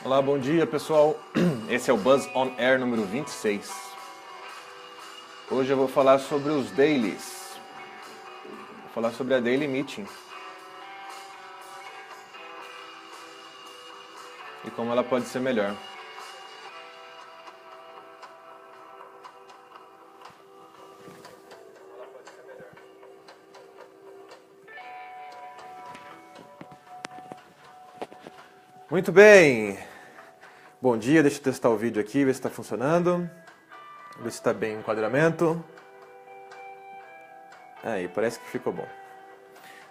Olá, bom dia pessoal. Esse é o Buzz On Air número 26. Hoje eu vou falar sobre os dailies. Vou falar sobre a Daily Meeting. E como ela pode ser melhor. Muito bem. Bom dia, deixa eu testar o vídeo aqui, ver se está funcionando. Ver se está bem o enquadramento. Aí, parece que ficou bom.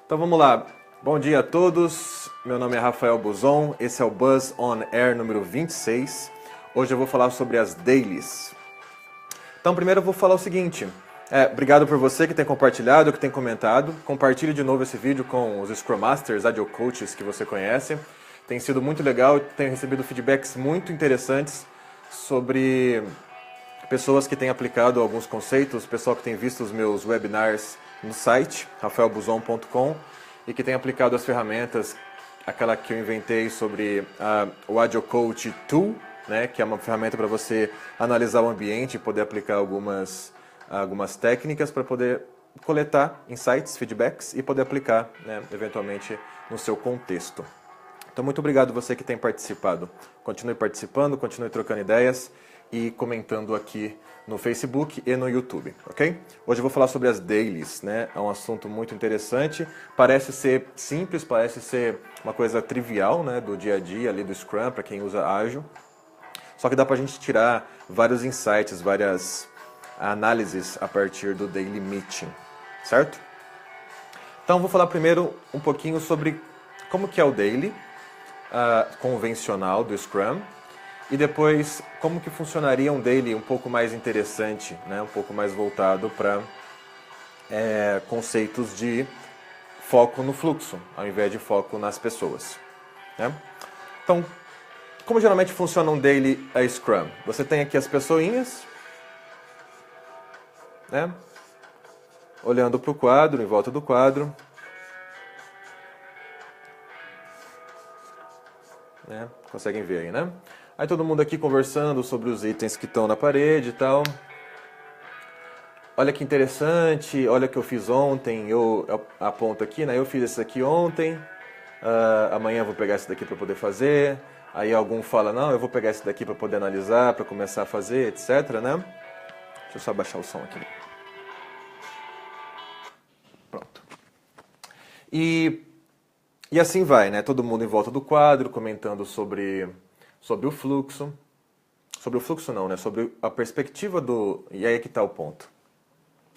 Então vamos lá. Bom dia a todos. Meu nome é Rafael Buzon. Esse é o Buzz On Air número 26. Hoje eu vou falar sobre as dailies. Então primeiro eu vou falar o seguinte. Obrigado por você que tem compartilhado, que tem comentado. Compartilhe de novo esse vídeo com os Scrum Masters, Agile Coaches que você conhece. Tem sido muito legal, tenho recebido feedbacks muito interessantes sobre pessoas que têm aplicado alguns conceitos, pessoal que tem visto os meus webinars no site, rafaelbuzon.com, e que tem aplicado as ferramentas, aquela que eu inventei sobre o Agile Coach Tool, né, que é uma ferramenta para você analisar o ambiente e poder aplicar algumas técnicas para poder coletar insights, feedbacks e poder aplicar, né, eventualmente no seu contexto. Então, muito obrigado você que tem participado. Continue participando, continue trocando ideias e comentando aqui no Facebook e no YouTube, ok? Hoje eu vou falar sobre as dailies, né? É um assunto muito interessante. Parece ser simples, parece ser uma coisa trivial, né? Do dia a dia ali do Scrum, para quem usa Agile. Só que dá pra gente tirar vários insights, várias análises a partir do Daily Meeting, certo? Então, vou falar primeiro um pouquinho sobre como que é o Daily, convencional do Scrum, e depois como que funcionaria um daily um pouco mais interessante, né? Um pouco mais voltado para conceitos de foco no fluxo, ao invés de foco nas pessoas, né? Então, como geralmente funciona um daily a Scrum? Você tem aqui as pessoinhas, né? Olhando para o quadro, em volta do quadro, né? Conseguem ver aí, né? Aí todo mundo aqui conversando sobre os itens que estão na parede e tal. Olha que interessante, olha o que eu fiz ontem, eu aponto aqui, né? Eu fiz esse aqui ontem, amanhã eu vou pegar esse daqui para poder fazer. Aí algum fala, não, eu vou pegar esse daqui para poder analisar, para começar a fazer, etc, né? Deixa eu só baixar o som aqui. Pronto. E assim vai, né? Todo mundo em volta do quadro, comentando sobre o fluxo. Sobre o fluxo não, né? Sobre a perspectiva do... E aí que está o ponto.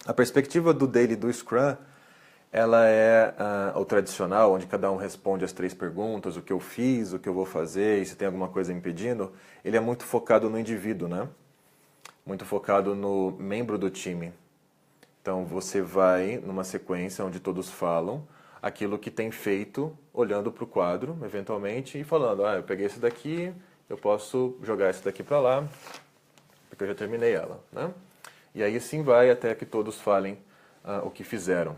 A perspectiva do daily do Scrum, ela é o tradicional, onde cada um responde as 3 perguntas, o que eu fiz, o que eu vou fazer, e se tem alguma coisa impedindo. Ele é muito focado no indivíduo, né? Muito focado no membro do time. Então você vai numa sequência onde todos falam aquilo que tem feito, olhando para o quadro, eventualmente, e falando, eu peguei esse daqui, eu posso jogar esse daqui para lá, porque eu já terminei ela, né? E aí sim vai até que todos falem o que fizeram.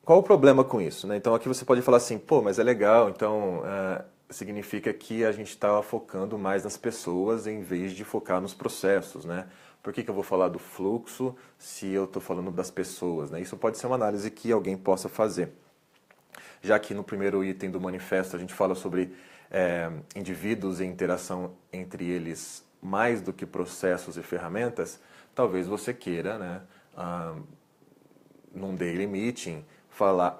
Qual o problema com isso, né? Então aqui você pode falar assim, pô, mas é legal, então significa que a gente está focando mais nas pessoas em vez de focar nos processos, né? Por que eu vou falar do fluxo se eu estou falando das pessoas, né? Isso pode ser uma análise que alguém possa fazer. Já que no primeiro item do manifesto a gente fala sobre indivíduos e interação entre eles mais do que processos e ferramentas, talvez você queira, né, num daily meeting,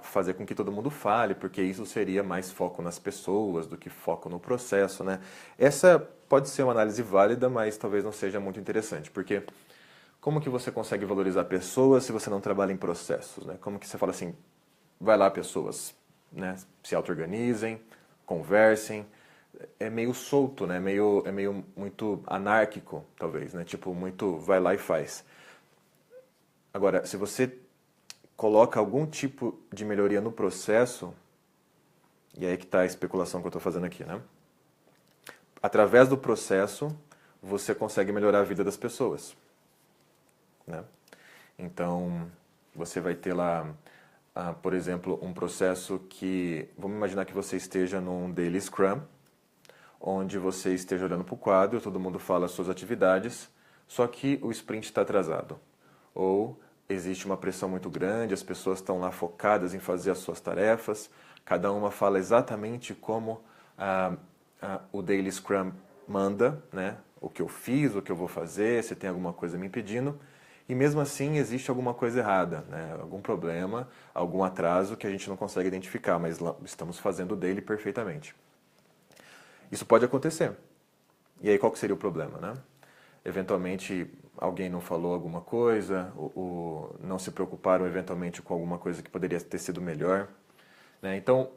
fazer com que todo mundo fale, porque isso seria mais foco nas pessoas do que foco no processo, né? Essa pode ser uma análise válida, mas talvez não seja muito interessante, porque como que você consegue valorizar pessoas se você não trabalha em processos, né? Como que você fala assim, vai lá pessoas, né, se auto-organizem, conversem, é meio solto, né? É meio muito anárquico, talvez, né? Tipo, muito vai lá e faz. Agora, se você coloca algum tipo de melhoria no processo, e aí que está a especulação que eu estou fazendo aqui, né? Através do processo, você consegue melhorar a vida das pessoas, né? Então, você vai ter lá por exemplo, um processo que, vamos imaginar que você esteja num Daily Scrum, onde você esteja olhando para o quadro, todo mundo fala as suas atividades, só que o sprint está atrasado. Ou existe uma pressão muito grande, as pessoas estão lá focadas em fazer as suas tarefas, cada uma fala exatamente como o Daily Scrum manda, né? O que eu fiz, o que eu vou fazer, se tem alguma coisa me impedindo. E mesmo assim existe alguma coisa errada, né? Algum problema, algum atraso que a gente não consegue identificar, mas estamos fazendo o daily perfeitamente. Isso pode acontecer. E aí qual que seria o problema, né? Eventualmente alguém não falou alguma coisa, ou não se preocuparam eventualmente com alguma coisa que poderia ter sido melhor, né? Então,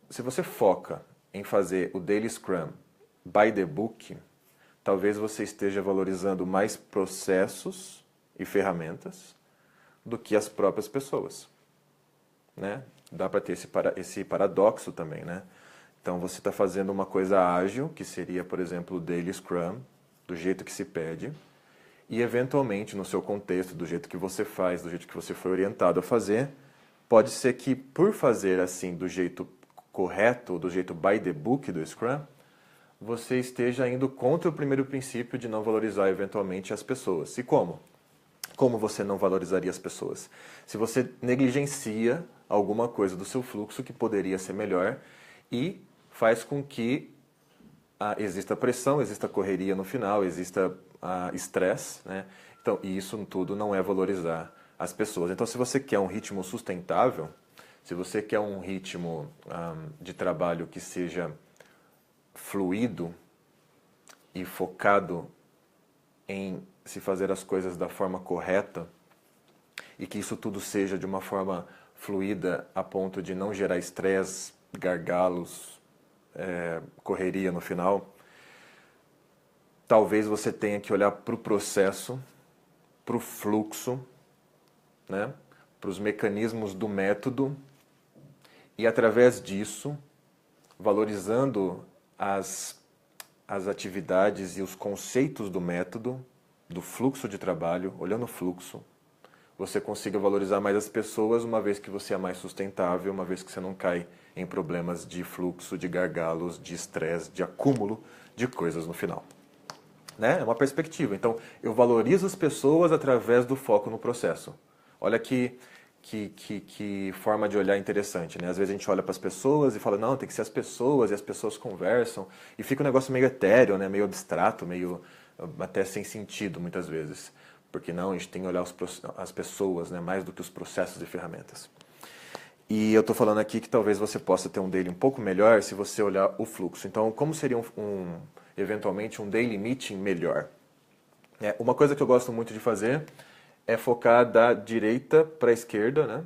se você foca em fazer o Daily Scrum by the book, talvez você esteja valorizando mais processos e ferramentas do que as próprias pessoas, né? Dá para ter esse paradoxo também, né? Então você está fazendo uma coisa ágil, que seria, por exemplo, o Daily Scrum, do jeito que se pede, e eventualmente no seu contexto, do jeito que você faz, do jeito que você foi orientado a fazer, pode ser que por fazer assim do jeito correto, do jeito by the book do Scrum, você esteja indo contra o primeiro princípio de não valorizar eventualmente as pessoas. E como? Como você não valorizaria as pessoas? Se você negligencia alguma coisa do seu fluxo que poderia ser melhor e faz com que exista pressão, exista correria no final, exista estresse, né? Então, e isso tudo não é valorizar as pessoas. Então, se você quer um ritmo sustentável, se você quer um ritmo de trabalho que seja fluido e focado em se fazer as coisas da forma correta e que isso tudo seja de uma forma fluida a ponto de não gerar estresse, gargalos, correria no final, talvez você tenha que olhar para o processo, para o fluxo, né? Para os mecanismos do método e através disso, valorizando as atividades e os conceitos do método, do fluxo de trabalho, olhando o fluxo, você consiga valorizar mais as pessoas, uma vez que você é mais sustentável, uma vez que você não cai em problemas de fluxo, de gargalos, de estresse, de acúmulo de coisas no final. Né? É uma perspectiva. Então, eu valorizo as pessoas através do foco no processo. Olha que forma de olhar interessante, né? Às vezes a gente olha para as pessoas e fala, não, tem que ser as pessoas, e as pessoas conversam, e fica um negócio meio etéreo, né? Meio abstrato, meio até sem sentido muitas vezes. Porque não, a gente tem que olhar as pessoas, né? Mais do que os processos e ferramentas. E eu estou falando aqui que talvez você possa ter um daily um pouco melhor se você olhar o fluxo. Então, como seria eventualmente um daily meeting melhor? Uma coisa que eu gosto muito de fazer é focar da direita para a esquerda, né?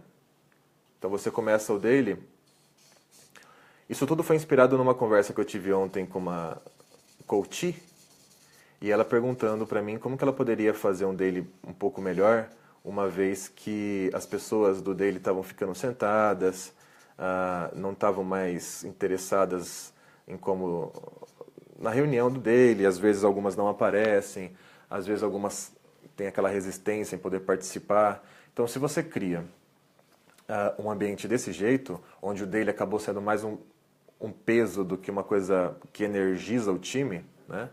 Então você começa o daily. Isso tudo foi inspirado numa conversa que eu tive ontem com uma coach, e ela perguntando para mim como que ela poderia fazer um daily um pouco melhor, uma vez que as pessoas do daily estavam ficando sentadas, não estavam mais interessadas em como na reunião do daily, às vezes algumas não aparecem, às vezes algumas têm aquela resistência em poder participar. Então, se você cria um ambiente desse jeito, onde o daily acabou sendo mais um peso do que uma coisa que energiza o time, né?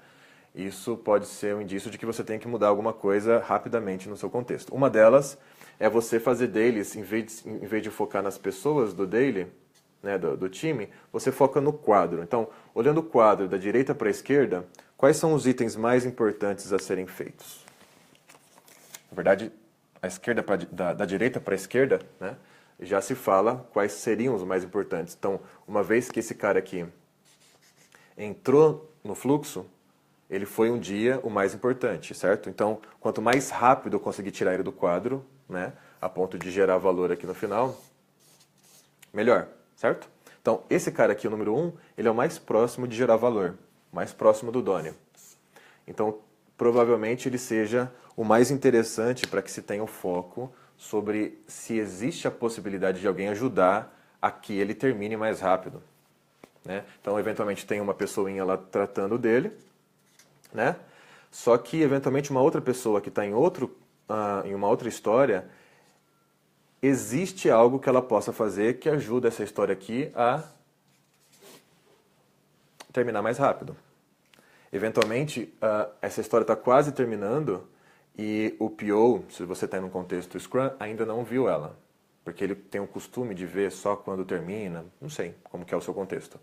Isso pode ser um indício de que você tem que mudar alguma coisa rapidamente no seu contexto. Uma delas é você fazer dailies, em vez de focar nas pessoas do daily, né, do time, você foca no quadro. Então, olhando o quadro da direita para a esquerda, quais são os itens mais importantes a serem feitos? Na verdade, da direita para a esquerda, né, já se fala quais seriam os mais importantes. Então, uma vez que esse cara aqui entrou no fluxo, ele foi um dia o mais importante, certo? Então, quanto mais rápido eu conseguir tirar ele do quadro, né, a ponto de gerar valor aqui no final, melhor, certo? Então, esse cara aqui, o número 1, ele é o mais próximo de gerar valor, mais próximo do Dônio. Então, provavelmente ele seja o mais interessante para que se tenha o foco sobre se existe a possibilidade de alguém ajudar a que ele termine mais rápido, né? Então, eventualmente tem uma pessoinha lá tratando dele, né? Só que, eventualmente, uma outra pessoa que está em uma outra história, existe algo que ela possa fazer que ajuda essa história aqui a terminar mais rápido. Eventualmente, essa história está quase terminando e o PO, se você está em um contexto Scrum, ainda não viu ela. Porque ele tem o costume de ver só quando termina, não sei como que é o seu contexto.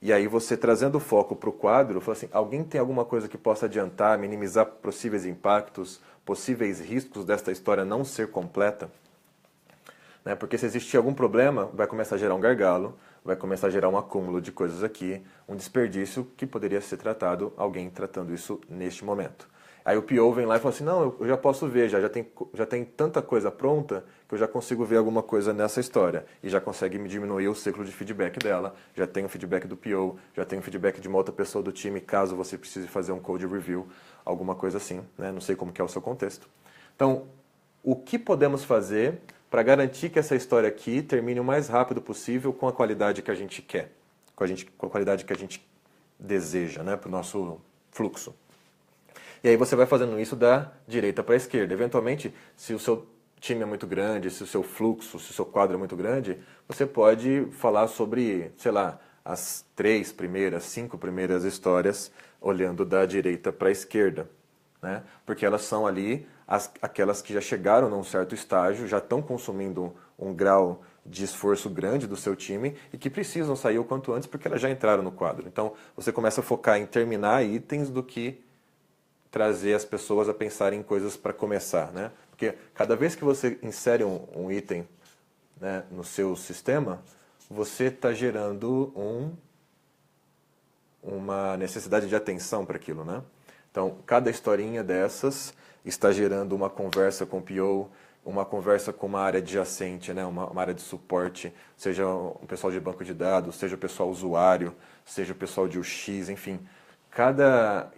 E aí você trazendo o foco para o quadro, fala assim, alguém tem alguma coisa que possa adiantar, minimizar possíveis impactos, possíveis riscos desta história não ser completa? Né? Porque se existir algum problema, vai começar a gerar um gargalo, vai começar a gerar um acúmulo de coisas aqui, um desperdício que poderia ser tratado, alguém tratando isso neste momento. Aí o PO vem lá e fala assim, não, eu já posso ver, já tem tanta coisa pronta que eu já consigo ver alguma coisa nessa história. E já consegue me diminuir o ciclo de feedback dela, já tem o feedback do PO, já tem o feedback de uma outra pessoa do time, caso você precise fazer um code review, alguma coisa assim, né? Não sei como que é o seu contexto. Então, o que podemos fazer para garantir que essa história aqui termine o mais rápido possível com a qualidade que a gente quer, com a qualidade que a gente deseja, né, para o nosso fluxo. E aí você vai fazendo isso da direita para a esquerda. Eventualmente, se o seu time é muito grande, se o seu fluxo, se o seu quadro é muito grande, você pode falar sobre, sei lá, as 3 primeiras, 5 primeiras histórias olhando da direita para a esquerda, né? Porque elas são ali aquelas que já chegaram num certo estágio, já estão consumindo um grau de esforço grande do seu time e que precisam sair o quanto antes porque elas já entraram no quadro. Então, você começa a focar em terminar itens do que trazer as pessoas a pensarem em coisas para começar, né? Porque cada vez que você insere um item, né, no seu sistema, você está gerando uma necessidade de atenção para aquilo, né? Então, cada historinha dessas está gerando uma conversa com o PO, uma conversa com uma área adjacente, né? uma área de suporte, seja o pessoal de banco de dados, seja o pessoal usuário, seja o pessoal de UX, enfim. Cada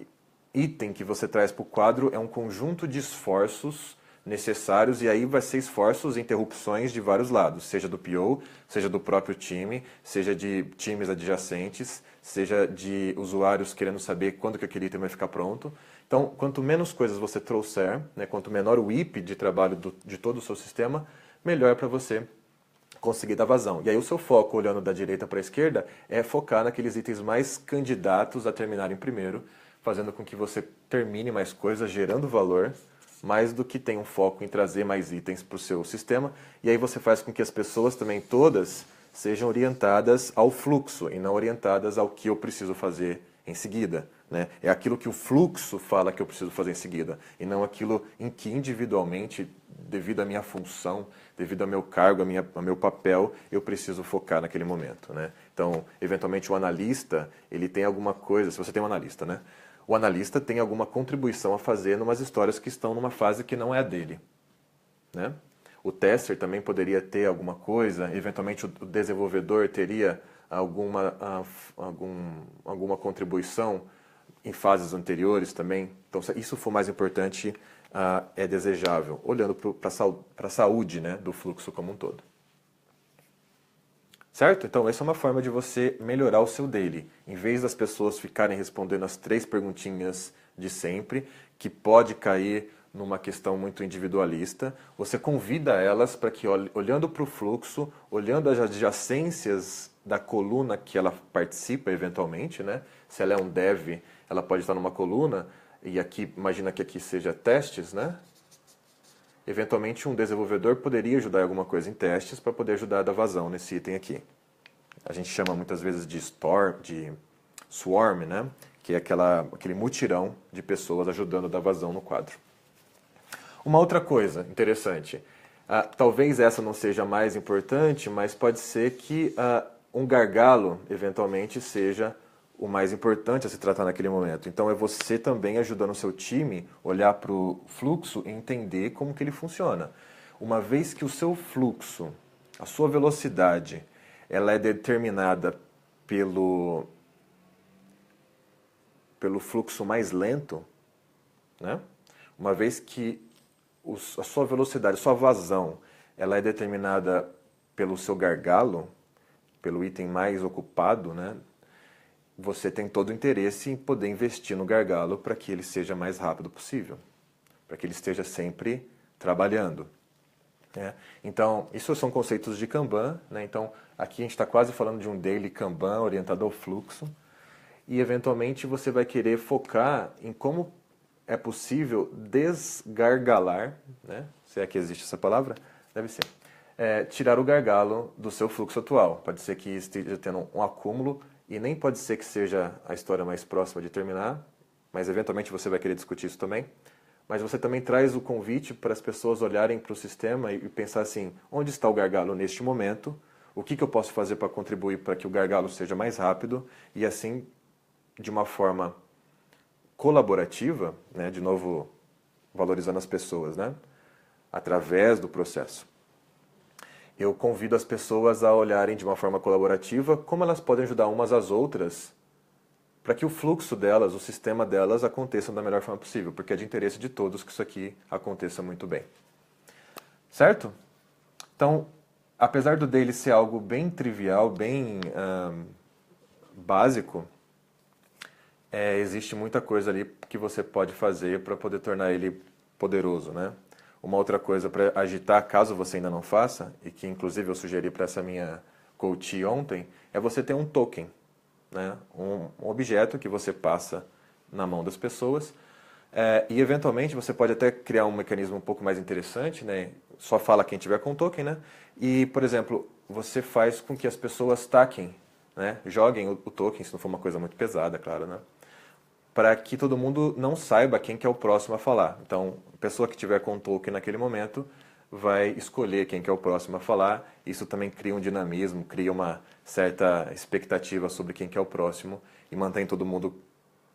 item que você traz para o quadro é um conjunto de esforços necessários, e aí vai ser esforços e interrupções de vários lados, seja do PO, seja do próprio time, seja de times adjacentes, seja de usuários querendo saber quando que aquele item vai ficar pronto. Então, quanto menos coisas você trouxer, né, quanto menor o IP de trabalho de todo o seu sistema, melhor para você conseguir dar vazão. E aí o seu foco, olhando da direita para a esquerda, é focar naqueles itens mais candidatos a terminarem primeiro, fazendo com que você termine mais coisas, gerando valor, mais do que tem um foco em trazer mais itens para o seu sistema. E aí você faz com que as pessoas também todas sejam orientadas ao fluxo e não orientadas ao que eu preciso fazer em seguida, né? É aquilo que o fluxo fala que eu preciso fazer em seguida, e não aquilo em que individualmente, devido à minha função, devido ao meu cargo, ao meu papel, eu preciso focar naquele momento, né? Então, eventualmente o analista, ele tem alguma coisa, se você tem um analista, né? O analista tem alguma contribuição a fazer em umas histórias que estão numa fase que não é a dele, né? O tester também poderia ter alguma coisa, eventualmente o desenvolvedor teria alguma contribuição em fases anteriores também. Então, se isso for mais importante, é desejável, olhando para a saúde, né, do fluxo como um todo. Certo? Então, essa é uma forma de você melhorar o seu daily. Em vez das pessoas ficarem respondendo as 3 perguntinhas de sempre, que pode cair numa questão muito individualista, você convida elas para que, olhando para o fluxo, olhando as adjacências da coluna que ela participa eventualmente, né? Se ela é um dev, ela pode estar numa coluna, e aqui, imagina que aqui seja testes, né? Eventualmente um desenvolvedor poderia ajudar em alguma coisa em testes para poder ajudar a dar vazão nesse item aqui. A gente chama muitas vezes de swarm, né? Que é aquele mutirão de pessoas ajudando a dar vazão no quadro. Uma outra coisa interessante, talvez essa não seja mais importante, mas pode ser que um gargalo, eventualmente, seja o mais importante a se tratar naquele momento. Então é você também ajudando o seu time a olhar para o fluxo e entender como que ele funciona. Uma vez que o seu fluxo, a sua velocidade, ela é determinada pelo fluxo mais lento, né? Uma vez que a sua velocidade, a sua vazão, ela é determinada pelo seu gargalo, pelo item mais ocupado, né? Você tem todo o interesse em poder investir no gargalo para que ele seja mais rápido possível, para que ele esteja sempre trabalhando. né? Então, isso são conceitos de Kanban, né? Então, aqui a gente está quase falando de um daily Kanban orientado ao fluxo. E, eventualmente, você vai querer focar em como é possível desgargalar, né? Se é que existe essa palavra, deve ser. Tirar o gargalo do seu fluxo atual. Pode ser que esteja tendo um acúmulo e nem pode ser que seja a história mais próxima de terminar, mas eventualmente você vai querer discutir isso também. Mas você também traz o convite para as pessoas olharem para o sistema e pensar assim, onde está o gargalo neste momento? O que eu posso fazer para contribuir para que o gargalo seja mais rápido e assim, de uma forma colaborativa, né, de novo valorizando as pessoas, né, através do processo. Eu convido as pessoas a olharem de uma forma colaborativa como elas podem ajudar umas às outras para que o fluxo delas, o sistema delas aconteça da melhor forma possível, porque é de interesse de todos que isso aqui aconteça muito bem. Certo? Então, apesar do daily ser algo bem trivial, bem básico, existe muita coisa ali que você pode fazer para poder tornar ele poderoso, né? Uma outra coisa para agitar, caso você ainda não faça, e que inclusive eu sugeri para essa minha coachee ontem, é você ter um token, né? Um objeto que você passa na mão das pessoas, e eventualmente você pode até criar um mecanismo um pouco mais interessante, né? Só fala quem tiver com token, né? E, por exemplo, você faz com que as pessoas taquem, né? Joguem o token, se não for uma coisa muito pesada, claro, né? Para que todo mundo não saiba quem que é o próximo a falar. Então, a pessoa que tiver com o token naquele momento vai escolher quem que é o próximo a falar. Isso também cria um dinamismo, cria uma certa expectativa sobre quem que é o próximo e mantém todo mundo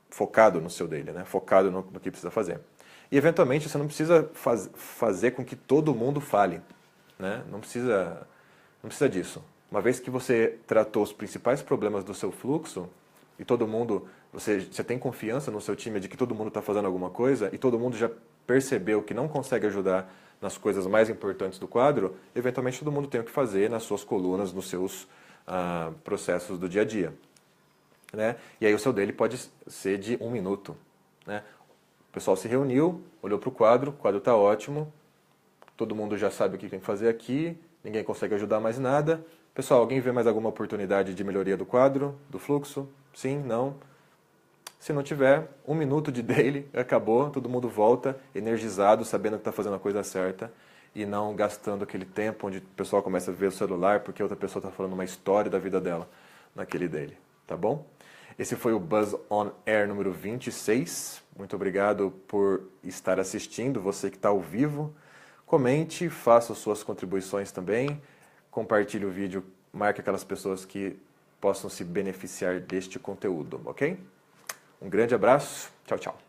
focado no seu dele, né? Focado no que precisa fazer. E, eventualmente, você não precisa fazer com que todo mundo fale, né? Não precisa disso. Uma vez que você tratou os principais problemas do seu fluxo e todo mundo, você tem confiança no seu time de que todo mundo está fazendo alguma coisa e todo mundo já percebeu que não consegue ajudar nas coisas mais importantes do quadro, eventualmente todo mundo tem o que fazer nas suas colunas, nos seus processos do dia a dia, né? E aí o seu daily pode ser de 1 minuto, né? O pessoal se reuniu, olhou para o quadro está ótimo, todo mundo já sabe o que tem que fazer aqui, ninguém consegue ajudar mais nada. Pessoal, alguém vê mais alguma oportunidade de melhoria do quadro, do fluxo? Sim? Não? Se não tiver, 1 minuto de daily, acabou, todo mundo volta energizado, sabendo que está fazendo a coisa certa e não gastando aquele tempo onde o pessoal começa a ver o celular porque outra pessoa está falando uma história da vida dela naquele daily, tá bom? Esse foi o Buzz On Air número 26. Muito obrigado por estar assistindo, você que está ao vivo. Comente, faça suas contribuições também, compartilhe o vídeo, marque aquelas pessoas que possam se beneficiar deste conteúdo, ok? Um grande abraço, tchau, tchau.